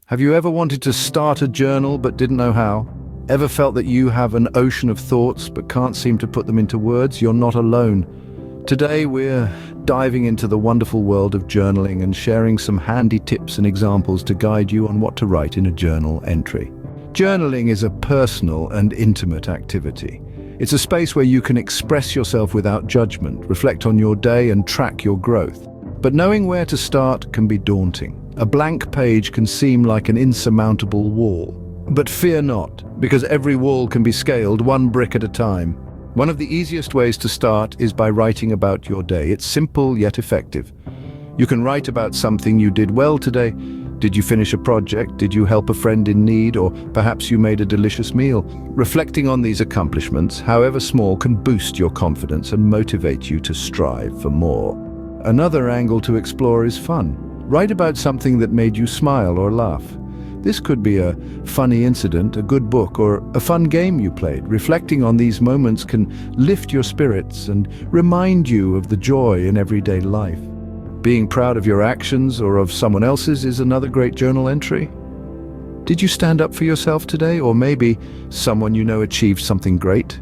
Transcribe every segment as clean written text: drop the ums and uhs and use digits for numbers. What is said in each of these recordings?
Have you ever wanted to start a journal but didn't know how? Ever felt that you have an ocean of thoughts but can't seem to put them into words? You're not alone. Today we're diving into the wonderful world of journaling and sharing some handy tips and examples to guide you on what to write in a journal entry. Journaling is a personal and intimate activity. It's a space where you can express yourself without judgment, reflect on your day and track your growth. But knowing where to start can be daunting. A blank page can seem like an insurmountable wall. But fear not, because every wall can be scaled one brick at a time. One of the easiest ways to start is by writing about your day. It's simple yet effective. You can write about something you did well today. Did you finish a project? Did you help a friend in need? Or perhaps you made a delicious meal? Reflecting on these accomplishments, however small, can boost your confidence and motivate you to strive for more. Another angle to explore is fun. Write about something that made you smile or laugh. This could be a funny incident, a good book, or a fun game you played. Reflecting on these moments can lift your spirits and remind you of the joy in everyday life. Being proud of your actions or of someone else's is another great journal entry. Did you stand up for yourself today? Or maybe someone you know achieved something great?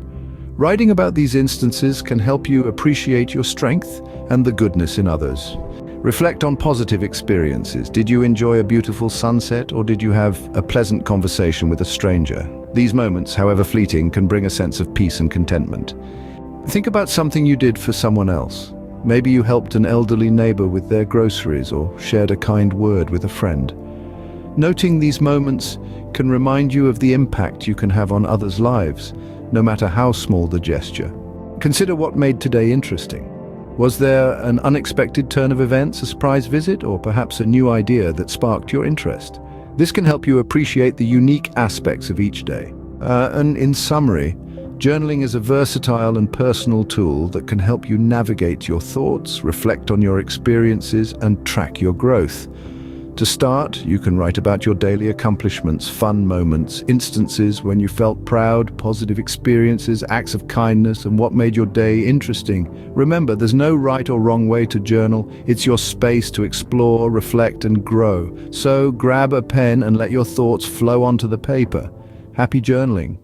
Writing about these instances can help you appreciate your strength and the goodness in others. Reflect on positive experiences. Did you enjoy a beautiful sunset, or did you have a pleasant conversation with a stranger? These moments, however fleeting, can bring a sense of peace and contentment. Think about something you did for someone else. Maybe you helped an elderly neighbor with their groceries or shared a kind word with a friend. Noting these moments can remind you of the impact you can have on others' lives, no matter how small the gesture. Consider what made today interesting. Was there an unexpected turn of events, a surprise visit, or perhaps a new idea that sparked your interest? This can help you appreciate the unique aspects of each day. And in summary, journaling is a versatile and personal tool that can help you navigate your thoughts, reflect on your experiences, and track your growth. To start, you can write about your daily accomplishments, fun moments, instances when you felt proud, positive experiences, acts of kindness, and what made your day interesting. Remember, there's no right or wrong way to journal. It's your space to explore, reflect, and grow. So grab a pen and let your thoughts flow onto the paper. Happy journaling.